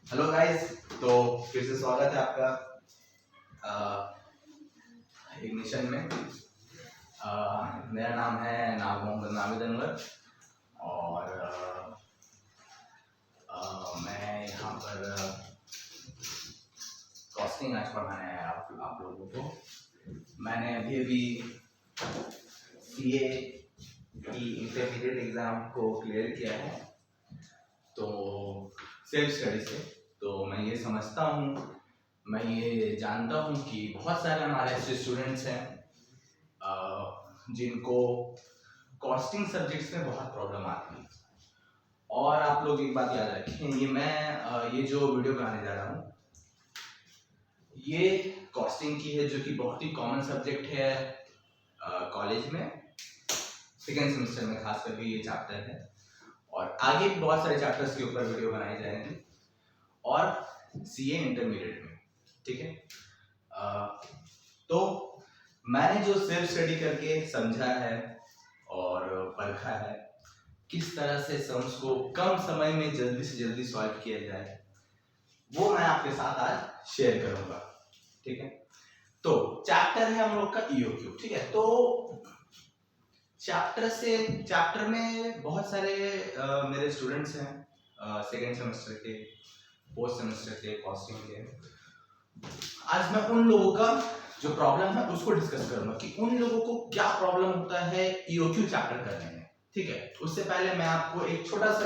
Hello guys. तो फिर से स्वागत है आपका इग्निशन में। मेरा नाम है मोहम्मद नाविद अनवर और मैं यहाँ पर कॉस्टिंग आज पढ़ाने आया आप लोगों को। मैंने अभी सीए की इंटरमीडिएट एग्ज़ाम को क्लियर किया है, तो सेल्फ स्टडी से। तो मैं ये समझता हूँ, मैं ये जानता हूँ कि बहुत सारे हमारे ऐसे स्टूडेंट्स हैं जिनको कॉस्टिंग सब्जेक्ट्स में बहुत प्रॉब्लम आती है। और आप लोग एक बात याद रखें, ये जो वीडियो बनाने जा रहा हूँ ये कॉस्टिंग की है, जो कि बहुत ही कॉमन सब्जेक्ट है कॉलेज में सेकेंड सेमेस्टर में, खास करके ये चैप्टर है। और आगे भी बहुत सारे चैप्टर्स के ऊपर वीडियो बनाई जाएंगी और सीए इंटरमीडिएट में, ठीक है। तो मैंने जो सेल्फ स्टडी करके समझा है और परखा है किस तरह से सम्स को कम समय में जल्दी से जल्दी सॉल्व किया जाए, वो मैं आपके साथ आज शेयर करूंगा, ठीक है। तो चैप्टर है हम लोग का ईओक्यू, ठीक है। तो चैप्टर में बहुत सारे मेरे स्टूडेंट्स हैं सेकेंड सेमेस्टर के, फोर्थ सेमेस्टर के, कॉस्टिंग के। आज मैं उन लोगों का जो प्रॉब्लम है उसको डिस्कस करूंगा कि उन लोगों को क्या प्रॉब्लम होता है ईओक्यू चैप्टर करने में, ठीक है। उससे पहले मैं आपको एक छोटा सा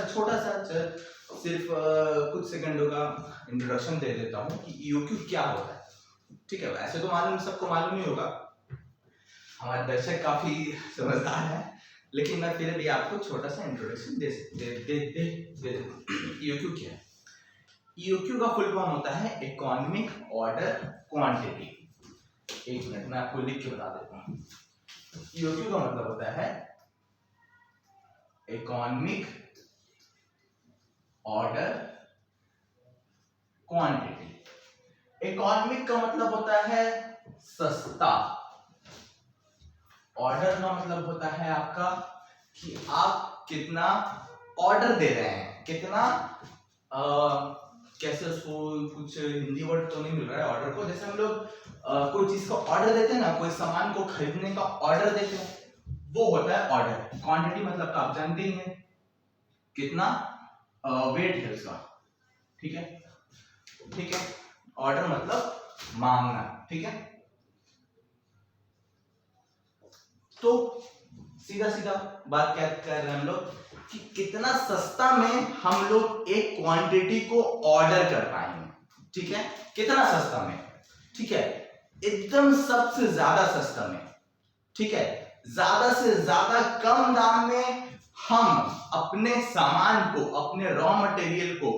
सिर्फ कुछ सेकंडों का इंट्रोडक्शन दे देता हूँ कि ईओक्यू क्या होता है, ठीक है। ऐसे तो सबको मालूम ही होगा, हमारे दर्शक काफी समझदार है, लेकिन मैं फिर भी आपको छोटा सा इंट्रोडक्शन दे ईओक्यू क्या है। ईओक्यू का फुल फॉर्म होता है इकोनॉमिक ऑर्डर क्वांटिटी। एक मिनट मैं आपको लिख के बता देता हूँ। ईओक्यू का मतलब होता है इकोनॉमिक ऑर्डर क्वांटिटी। इकोनॉमिक का मतलब होता है सस्ता, ऑर्डर का मतलब होता है आपका कि आप कितना ऑर्डर दे रहे हैं, कितना कैसे उसको, कुछ हिंदी वर्ड तो नहीं मिल रहा है ऑर्डर को। जैसे हम लोग कोई चीज को ऑर्डर देते हैं ना, कोई सामान को खरीदने का ऑर्डर देते हैं, वो होता है ऑर्डर। क्वांटिटी मतलब तो आप जानते ही हैं, कितना वेट है उसका, ठीक है, ठीक है। ऑर्डर मतलब मांगना, ठीक है। तो सीधा सीधा बात क्या कर रहे हैं हम लोग कि कितना सस्ता में हम लोग एक क्वांटिटी को ऑर्डर कर पाएंगे, ठीक है। कितना सस्ता में, ठीक है, एकदम सबसे ज्यादा सस्ता में, ठीक है। ज्यादा से ज्यादा कम दाम में हम अपने सामान को, अपने रॉ मटेरियल को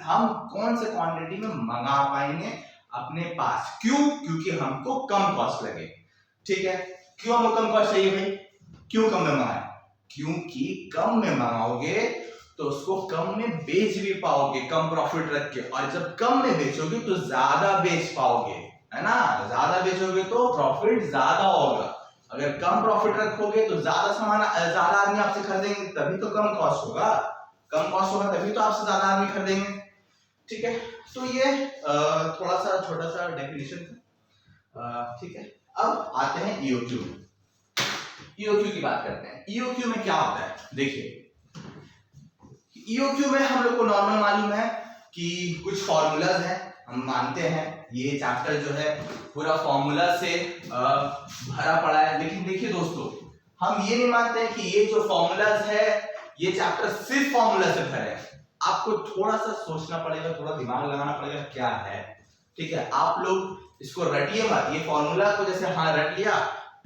हम कौन से क्वांटिटी में मंगा पाएंगे अपने पास। क्यों? क्योंकि हमको कम कॉस्ट लगे, ठीक है। क्यों हमको कम कॉस्ट चाहिए भाई? क्यों कम में मंगाए? क्योंकि कम में मंगाओगे तो उसको कम में बेच भी पाओगे, कम प्रॉफिट रख के। और जब कम में बेचोगे तो ज्यादा बेच पाओगे, है ना। ज्यादा बेचोगे तो प्रॉफिट ज्यादा होगा। अगर कम प्रॉफिट रखोगे तो ज्यादा सामान, ज्यादा आदमी आपसे खरीदेंगे, तभी तो कम कॉस्ट होगा। कम कॉस्ट होगा तभी तो आपसे ज्यादा आदमी खरीदेंगे, ठीक है। तो ये थोड़ा सा छोटा सा डेफिनेशन था, ठीक है। अब आते हैं ईओक्यू। ईओक्यू की बात करते हैं। ईओक्यू में क्या होता है, देखिए, ईओक्यू में हम लोग को नॉर्मल मालूम है कि कुछ फॉर्मूलाज हैं, हम मानते हैं ये चैप्टर जो है पूरा फॉर्मूला से भरा पड़ा है। लेकिन देखिए दोस्तों, हम ये नहीं मानते हैं कि ये जो फॉर्मूलाज है ये चैप्टर सिर्फ फॉर्मूला से भरा है। आपको थोड़ा सा सोचना पड़ेगा, थोड़ा दिमाग लगाना पड़ेगा क्या है, ठीक है। आप लोग इसको रटिए मत, ये फॉर्मूला को जैसे हाँ रट लिया,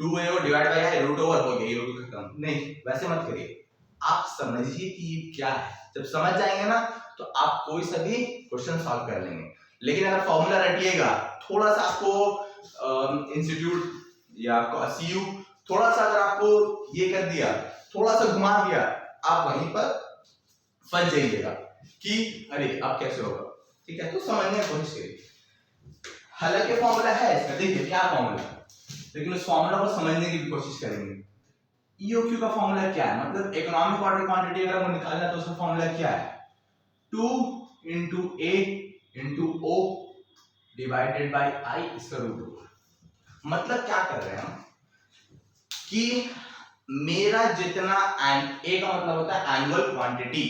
2a डिवाइड बाय है, रूट ओवर हो गया, ये खत्म, नहीं, वैसे मत करिए। आप समझिए कि ये क्या है। जब समझ जाएंगे ना तो आप कोई सा भी क्वेश्चन सॉल्व कर लेंगे। लेकिन अगर फॉर्मूला रटिएगा, थोड़ा सा आपको इंस्टीट्यूट या आपको सीयू थोड़ा सा अगर आपको ये कर दिया, थोड़ा सा घुमा दिया, आप वहीं पर फंस जाइएगा कि अरे अब कैसे होगा, ठीक है। तो समझने की कोशिश करिए। हालांकि फॉर्मूला है इसका, देखिए क्या फॉर्मूला, लेकिन उस फॉर्मूला को समझने की भी कोशिश करेंगे। ईओक्यू का फॉर्मूला क्या है, मतलब इकोनॉमिक ऑर्डर क्वांटिटी अगर हमको निकालना है तो उसका फॉर्मूला क्या है, 2 into a into O divided by I इसका रूट ओवर। मतलब क्या कर रहे हैं हम कि मेरा जितना ए का मतलब होता है एनुअल क्वांटिटी,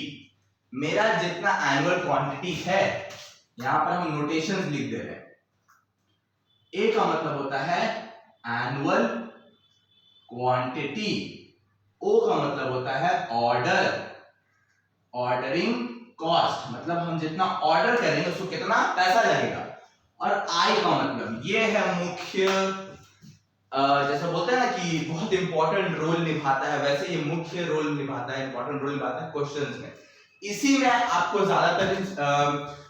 मेरा जितना एनुअल क्वांटिटी है, यहां पर हम नोटेशंस लिख दे रहे हैं। ए का मतलब होता है एनुअल क्वांटिटी, ओ का मतलब होता है ऑर्डरिंग कॉस्ट, मतलब हम जितना ऑर्डर करेंगे उसको कितना पैसा लगेगा। और आई का मतलब ये है मुख्य, जैसा बोलते हैं ना कि बहुत इंपॉर्टेंट रोल निभाता है, वैसे ये मुख्य रोल निभाता है, इंपॉर्टेंट रोल निभाता है क्वेश्चंस में। इसी में आपको ज्यादातर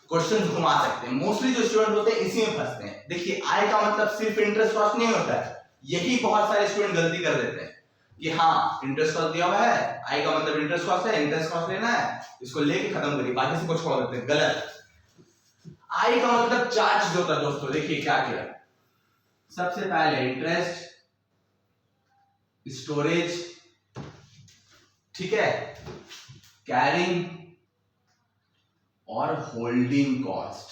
क्वेश्चंस घुमा सकते हैं। मोस्टली जो स्टूडेंट होते हैं इसी में फंसते हैं। देखिए आई का मतलब सिर्फ इंटरेस्ट कॉस्ट नहीं होता है, यही बहुत सारे स्टूडेंट गलती कर देते हैं कि हाँ इंटरेस्ट कॉस्ट दिया हुआ है, आई का मतलब इंटरेस्ट कॉस्ट है, इंटरेस्ट कॉस्ट लेना है, इसको लेके खत्म करिए, बाकी से कुछ छोड़ देते हैं। गलत। आई का मतलब चार्ज होता है दोस्तों। देखिए क्या किया, सबसे पहले इंटरेस्ट, स्टोरेज, ठीक है, कैरिंग और होल्डिंग कॉस्ट,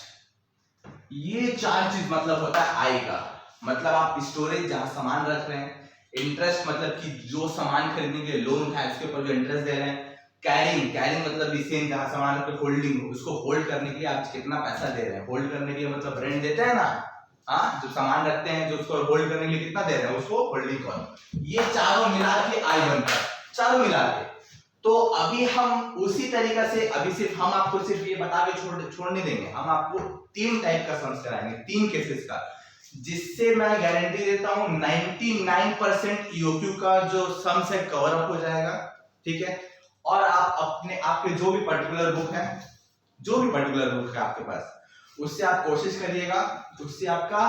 ये चार चीज मतलब होता है आई का। मतलब आप स्टोरेज जहां सामान रख रहे हैं, इंटरेस्ट मतलब कि जो सामान खरीदने के लिए लोन है उसके ऊपर जो इंटरेस्ट दे रहे हैं, कैरिंग मतलब भी सेम जहां सामान रख, होल्डिंग उसको होल्ड करने के लिए आप कितना पैसा दे रहे हैं। होल्ड करने के लिए मतलब रेंट देते हैं ना, हाँ, जो सामान रखते हैं जो उसको होल्ड करने के लिए कितना दे रहे हैं उसको होल्डिंग कॉस्ट। ये चारों मिला के आई बनता है, चारों मिला के। तो अभी हम उसी तरीका से, अभी सिर्फ हम आपको सिर्फ ये बता के छोड़ नहीं देंगे, हम आपको 3 टाइप का सम्स कराएंगे, 3 केसेस का, जिससे मैं गारंटी देता हूं 99% ईओक्यू का जो सम्स है कवर अप हो जाएगा, ठीक है। और आप अपने आपके जो भी पर्टिकुलर बुक है, जो भी पर्टिकुलर बुक है आपके पास, उससे आप कोशिश करिएगा, उससे आपका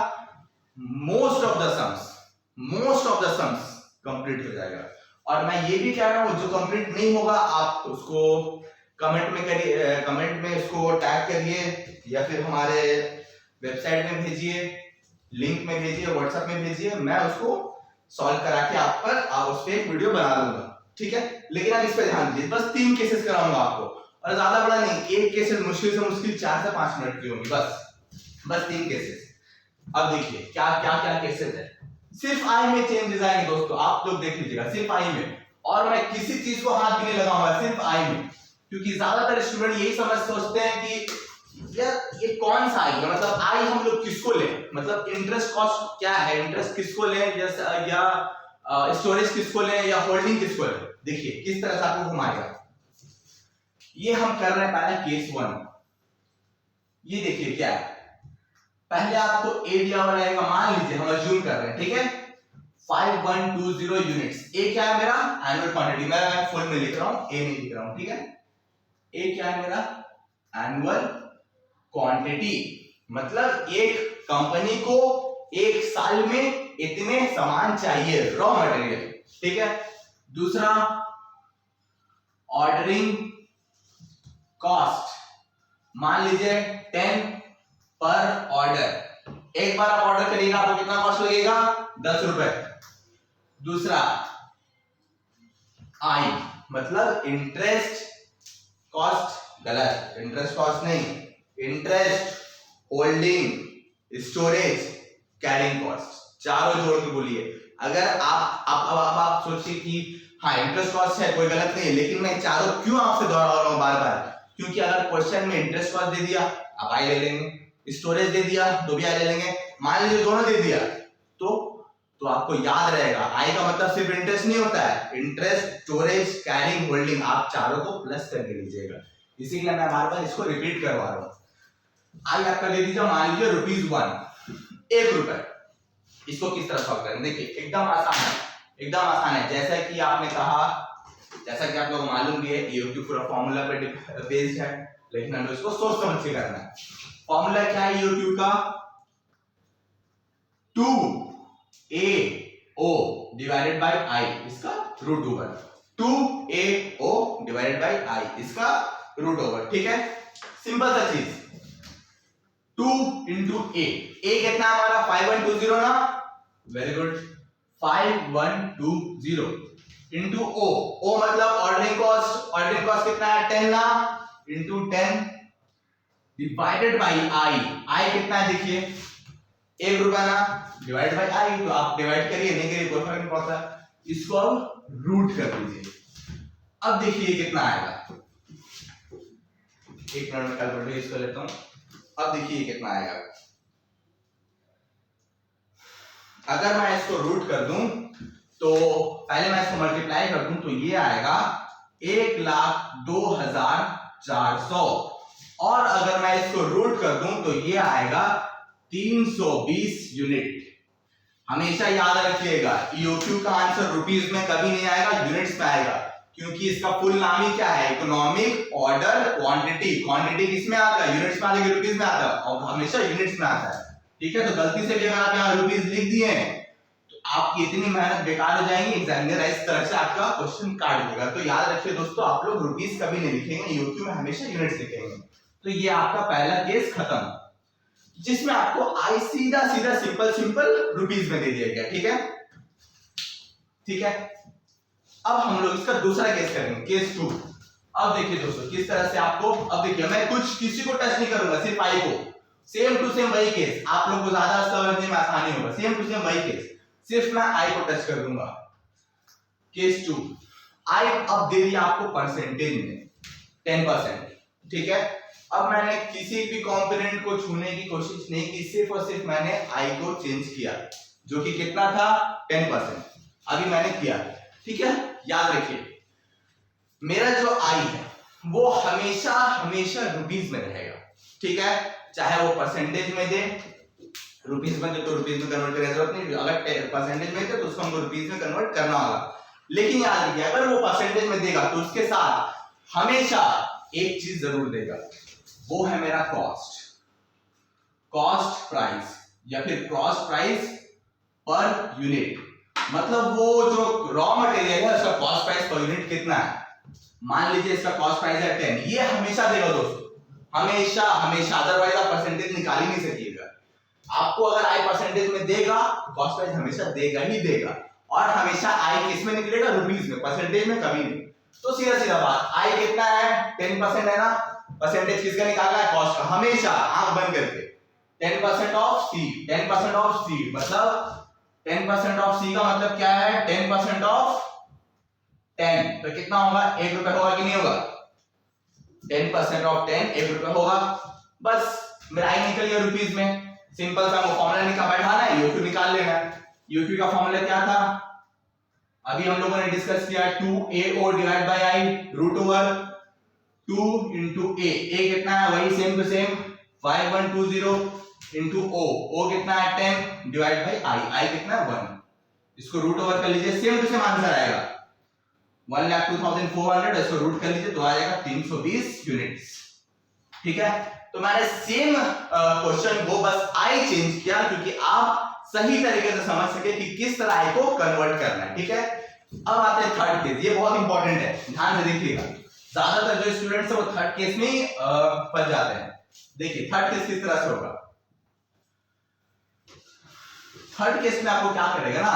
most of the sums complete हो जाएगा। और मैं ये भी कह रहा हूं जो कंप्लीट नहीं होगा आप उसको कमेंट में करिए, कमेंट में उसको टैग करिए या फिर हमारे वेबसाइट में भेजिए, लिंक में भेजिए, व्हाट्सएप में भेजिए, मैं उसको सॉल्व करा के आप उस पर एक वीडियो बना दूंगा, ठीक है। लेकिन आप इस पर ध्यान दीजिए, बस 3 केसेस कराऊंगा आपको, और ज्यादा बड़ा नहीं, एक केसेस मुश्किल से मुश्किल 4 से 5 मिनट की होगी, बस 3 केसेस। अब देखिए क्या क्या क्या केसेस है, सिर्फ आई में चेंजेस आएंगे दोस्तों, आप लोग देख लीजिएगा, सिर्फ आई में। और मैं किसी चीज को हाथ भी नहीं लगाऊंगा, सिर्फ आई में, क्योंकि ज्यादातर स्टूडेंट यही सोचते हैं कि यार ये कौन सा आई है, मतलब आई हम लोग किसको लें, मतलब इंटरेस्ट कॉस्ट क्या है, इंटरेस्ट किसको लें, या स्टोरेज किसको लें, या होल्डिंग किसको लें। देखिए किस तरह से आपको घुमाएगा। ये हम कर रहे हैं पहले केस 1। ये देखिए क्या है, पहले आपको ए दिया हुआ रहेगा, मान लीजिए हम अज्यूम कर रहे हैं, ठीक है, 5120 यूनिट्स। ए क्या है मेरा एनुअल क्वांटिटी, मैं फुल में लिख रहा हूं, ए नहीं लिख रहा हूं, ठीक है। ए क्या है मेरा एनुअल क्वांटिटी, मतलब एक कंपनी को एक साल में इतने सामान चाहिए, रॉ मटेरियल, ठीक है। दूसरा ऑर्डरिंग कॉस्ट, मान लीजिए 10 पर ऑर्डर, एक बार आप ऑर्डर करिएगा आपको कितना कॉस्ट लगेगा, 10 रुपए। दूसरा आई मतलब इंटरेस्ट कॉस्ट, गलत, इंटरेस्ट कॉस्ट नहीं, interest, holding, storage, carrying cost, चारों जोड़ के बोलिए। अगर आप सोचिए कि हाँ इंटरेस्ट कॉस्ट है, कोई गलत नहीं है, लेकिन मैं चारों क्यों आपसे दोहरा रहा हूं बार बार, क्योंकि अगर क्वेश्चन में इंटरेस्ट कॉस्ट दे दिया आप आई ले लेंगे, स्टोरेज दे दिया तो भी आई ले लेंगे, मान लीजिए दोनों दे दिया तो आपको याद रहेगा आई का मतलब सिर्फ इंटरेस्ट नहीं होता है, इंटरेस्ट, स्टोरेज, कैरिंग, होल्डिंग, आप चारों को प्लस करके लीजिएगा। इसीलिए मैं बार बार इसको रिपीट करवा रहा हूं। आई आपका दे दीजिए मान लीजिए ₹1, 1 रुपए। इसको किस तरह सॉल्व करेंगे, देखिए एकदम आसान है, एकदम आसान है। जैसा कि आपने कहा, जैसा कि आप लोगों को मालूम भी है, ईओक्यू पूरा फॉर्मूला पे बेस्ड है, लेकिन हमें इसको सोच समझ के करना है। फॉर्मूला क्या है ईओक्यू का, 2AO डिवाइडेड बाय आई, इसका root over, 2AO divided by I, इसका रूट ओवर, ठीक है। सिंपल सा चीज, 2 इंटू ए कितना हमारा 5120 ना, वेरी गुड, 5120 इंटू ओ मतलब ऑर्डरिंग कॉस्ट कितना है 10 ना, इंटू 10 डिवाइडेड बाई आई। आई कितना है देखिए, 1 रुपया ना, डिवाइड बाई आई, तो आप डिवाइड करिए, नहीं करिए कोई फर्क नहीं पड़ता। इसको अब रूट कर दीजिए। अब देखिए कितना आएगा, एक मिनट में कैलकुलेटर यूज कर लेता हूं। अब देखिए कितना आएगा, अगर मैं इसको रूट कर दूं तो पहले मैं इसको मल्टीप्लाई कर दूं तो ये आएगा 1,02,400, और अगर मैं इसको रूट कर दूं तो ये आएगा 320 यूनिट। हमेशा याद रखिएगा ईओक्यू का आंसर रुपीस में कभी नहीं आएगा, यूनिट्स में आएगा, क्योंकि इसका फुल नाम ही क्या है, इकोनॉमिक ऑर्डर क्वांटिटी। क्वांटिटी किसमें आता है, यूनिट्स में आता है, रुपीस में आता है, और हमेशा यूनिट्स में आता है। ठीक है, तो गलती से भी अगर आप यहाँ रुपीस लिख दिए तो आपकी इतनी मेहनत बेकार हो जाएगी, एग्जामिनर इस तरह से आपका क्वेश्चन काट देगा। तो याद रखिए दोस्तों, आप लोग रुपीस कभी नहीं लिखेंगे, ईओक्यू में हमेशा यूनिट्स लिखेंगे। तो ये आपका पहला केस खत्म, जिसमें आपको आई सीधा सीधा सिंपल रुपीस में दे दिया गया। ठीक है, ठीक है। अब हम लोग इसका दूसरा केस करेंगे, केस 2। अब देखिए दोस्तों किस तरह से आपको, अब देखिए मैं कुछ किसी को टच नहीं करूंगा, सिर्फ आई को, सेम टू सेम वही केस, आप लोग को ज्यादा समझने में आसानी होगा, सेम टू सेम वही केस, सिर्फ मैं आई को टच कर दूंगा। केस 2, आई अब दे दिया आपको परसेंटेज में 10%। ठीक है, अब मैंने किसी भी कंपोनेंट को छूने की कोशिश नहीं की, सिर्फ और सिर्फ मैंने आई को चेंज किया, जो कि कितना था 10%, अभी मैंने किया। ठीक है, याद रखिए मेरा जो आई है वो हमेशा हमेशा रुपीस में रहेगा। ठीक है, चाहे वो परसेंटेज में दे, रुपीस में दे तो रुपीस में कन्वर्ट करने की जरूरत नहीं, अगर परसेंटेज में दे तो उसको हमको रुपीस में कन्वर्ट करना होगा। लेकिन याद रखिए अगर वो परसेंटेज में देगा तो उसके साथ हमेशा एक चीज जरूर देगा, वो है मेरा कॉस्ट, कॉस्ट प्राइस या फिर कॉस्ट प्राइस पर यूनिट। मतलब वो जो रॉ मटेरियल है उसका कॉस्ट प्राइस पर यूनिट कितना है, मान लीजिए इसका कॉस्ट प्राइस है 10, ये हमेशा देगा दोस्तों, हमेशा हमेशा, अदरवाइज आप परसेंटेज निकाल ही नहीं सकिएगा। आपको अगर आई परसेंटेज में देगा कॉस्ट प्राइस हमेशा देगा ही देगा, और हमेशा आई किस में निकलेगा, रुपीस में, परसेंटेज में कभी नहीं। तो सीधा सीधा बात, आई कितना है 10% है ना, परसेंटेज किसका निकालना है, कॉस्ट का, हमेशा आंख बंद करके 10% ऑफ सी, 10% ऑफ सी मतलब 10% ऑफ सी का मतलब क्या है, 10% ऑफ 10, तो कितना होगा, 1 रुपए होगा कि नहीं होगा, 10% ऑफ 10 1 रुपए होगा। बस मेरा आई निकल गया रुपीस में, सिंपल सा वो फॉर्मूला निकाल बैठाना है, यूक्यू निकाल लेना है। यूक्यू का फॉर्मूला क्या था, अभी हम लोगों ने डिस्कस किया, 2AO divide by I, root over 2 into A, A कितना है वही same to same 5120 into O कितना है 10 डिवाइड बाय आई, आई कितना है 1, इसको रूट ओवर कर लीजिए, सेम टू सेम आंसर आएगा 1,02,400, इसको रूट कर लीजिए तो आ जाएगा 320 यूनिट्स। ठीक है, तो मैंने सेम क्वेश्चन को बस आई चेंज किया क्योंकि आप सही तरीके से समझ सके कि किस तरह आई को कन्वर्ट करना है। ठीक है, अब आते हैं थर्ड केस, ये बहुत इंपॉर्टेंट है, ध्यान से देखिएगा, ज्यादातर जो स्टूडेंट्स है वो थर्ड केस में ही फंस जाते हैं। देखिए थर्ड केस किस तरह से होगा, थर्ड केस में आपको क्या करेगा ना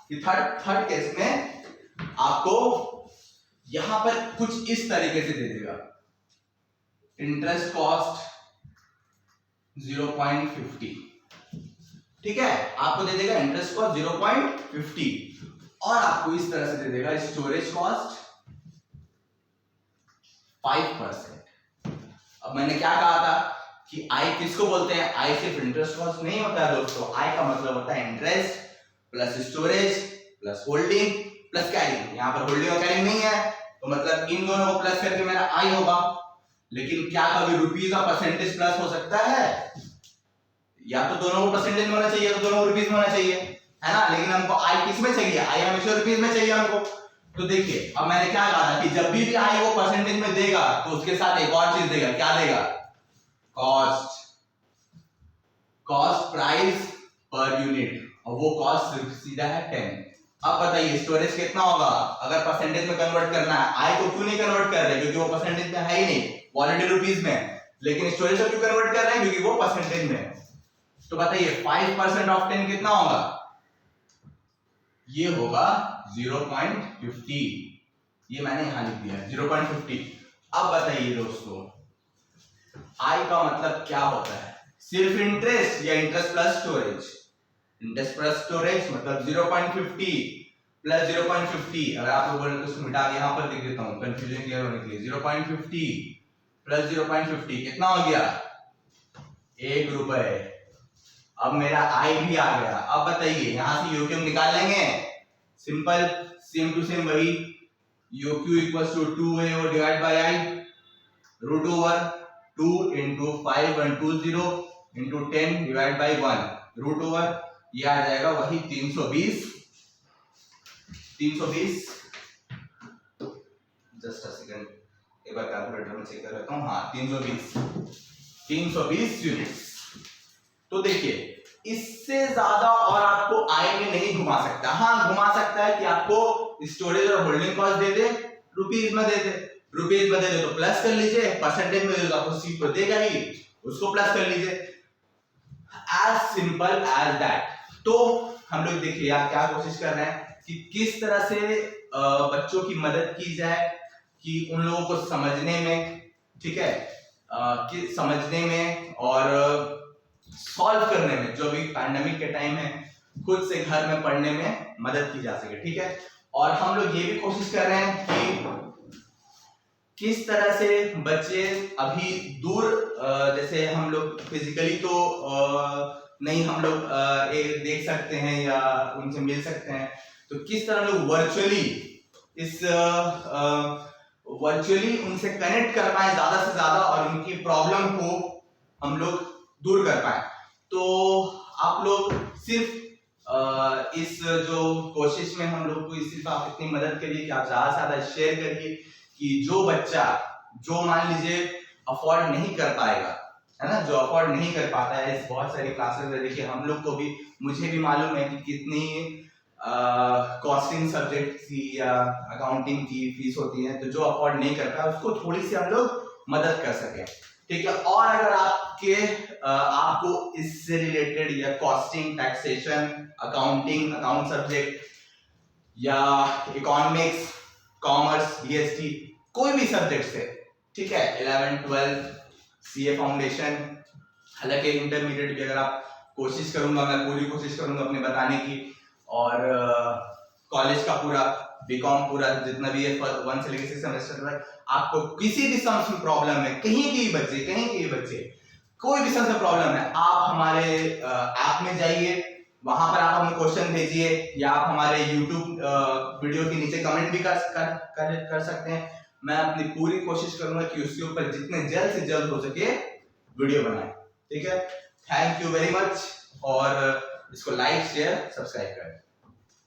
कि थर्ड केस में आपको यहां पर कुछ इस तरीके से दे देगा, इंटरेस्ट कॉस्ट 0.50, ठीक है, आपको दे देगा इंटरेस्ट कॉस्ट 0.50 और आपको इस तरह से दे देगा स्टोरेज कॉस्ट 5%। अब मैंने क्या कहा था कि आई किसको बोलते हैं, आई सिर्फ इंटरेस्ट कॉस्ट नहीं होता है दोस्तों, आई का मतलब होता है interest plus storage plus holding plus carrying. यहां पर होल्डिंग और कैरिंग नहीं है तो मतलब इन दोनों को प्लस करके मेरा आई होगा। लेकिन क्या कभी रुपीज का परसेंटेज प्लस हो सकता है, या तो दोनों को परसेंटेज में होना चाहिए या तो दोनों को रुपीज में होना चाहिए, है ना, लेकिन हमको आई किस में चाहिए, आई हमेशा रुपीज में चाहिए हमको। तो देखिए अब मैंने क्या कहा था कि जब भी आई वो परसेंटेज में देगा तो उसके साथ एक और चीज देगा, क्या देगा, cost, cost price per unit, और वो कॉस्ट सीधा है 10। अब बताइए स्टोरेज कितना होगा, अगर परसेंटेज में कन्वर्ट करना है, आई को क्यों नहीं कन्वर्ट कर रहे, क्योंकि वो परसेंटेज में है ही नहीं, ऑलरेडी रुपीज में, लेकिन स्टोरेज को क्यों कन्वर्ट कर रहे हैं, क्योंकि वो परसेंटेज में है। तो बताइए 5% ऑफ 10 कितना होगा, ये होगा 0.50, ये मैंने यहां लिख दिया 0.50। अब बताइए दोस्तों आई का मतलब क्या होता है, सिर्फ इंटरेस्ट या interest plus storage? Interest plus storage मतलब 0.50 प्लस 0.50, अगर आप लोगों ने उसको मिटा के यहाँ पर लिख देता हूँ कंफ्यूजन क्लियर होने के लिए, 0.50 प्लस 0.50 कितना हो गया, 1 रुपए। अब मेरा आई भी आ गया। अब बताइए यहां से यूक्यू निकाल लेंगे, सिंपल सेम टू सेम वही, यूक्यू इक्वल्स टू 2a और divide by I, root over 2 into 5120 into 10 divide by 1, root over ये आ जाएगा वही 320 जस्ट अ सेकंड एक बार कैलकुलेटर में चेक कर लेता हूं, हाँ 320 यूनिट्स। तो देखिए इससे ज्यादा और आपको आई में नहीं घुमा सकता। हाँ घुमा सकता है कि आपको स्टोरेज और होल्डिंग कॉस्ट दे दे, रुपीज में दे दे, रुपीज में दे दे तो प्लस कर लीजिए, परसेंटेज में दे दे तो आपको सीट तो देगा ही, उसको प्लस कर लीजिए, एज सिंपल एज दैट। तो हम लोग देखिए आप क्या कोशिश कर रहे हैं कि किस तरह से बच्चों की मदद की जाए कि उन लोगों को समझने में, ठीक है, कि समझने में और सॉल्व करने में, जो भी पैंडेमिक के टाइम है खुद से घर में पढ़ने में मदद की जा सके, ठीक है। और हम लोग ये भी कोशिश कर रहे हैं कि किस तरह से बच्चे अभी दूर, जैसे हम लोग फिजिकली तो नहीं हम लोग देख सकते हैं या उनसे मिल सकते हैं, तो किस तरह लोग वर्चुअली उनसे कनेक्ट कर पाए ज्यादा से ज्यादा और उनकी प्रॉब्लम को हम लोग दूर कर पाए। तो आप लोग सिर्फ इस जो कोशिश में हम लोग को सिर्फ आप इतनी मदद करिए कि आप ज्यादा से ज्यादा शेयर करिए कि जो बच्चा जो मान लीजिए अफोर्ड नहीं कर पाएगा, है ना, जो अफोर्ड नहीं कर पाता है, इस बहुत सारी क्लासेस है, देखिए हम लोग को भी, मुझे भी मालूम है कि कितनी कॉस्टिंग सब्जेक्ट की या अकाउंटिंग की फीस होती है, तो जो अफोर्ड नहीं करता उसको थोड़ी सी हम लोग मदद कर सके, ठीक है। और अगर आपको इससे रिलेटेड या costing, taxation, accounting, account subject या इकोनॉमिक्स, कॉमर्स, बीएसटी, कोई भी सब्जेक्ट से, ठीक है, 11, 12, सीए फाउंडेशन, हालांकि इंटरमीडिएट भी अगर आप कोशिश करूंगा, मैं पूरी कोशिश करूंगा अपने बताने की, और कॉलेज का पूरा बीकॉम पूरा जितना भी है 1 से लेकर 6 सेमेस्टर तक, आपको किसी भी सम्स में प्रॉब्लम है, कहीं के बच्चे कोई भी सम्स में प्रॉब्लम है, आप हमारे ऐप में जाइए, वहां पर आप हमें क्वेश्चन भेजिए, या आप हमारे YouTube वीडियो के नीचे कमेंट भी कर सकते हैं। मैं अपनी पूरी कोशिश करूंगा कि उसके ऊपर जितने जल्द से जल्द हो सके वीडियो बनाए, ठीक है। थैंक यू वेरी मच, और इसको लाइक, शेयर, सब्सक्राइब करें।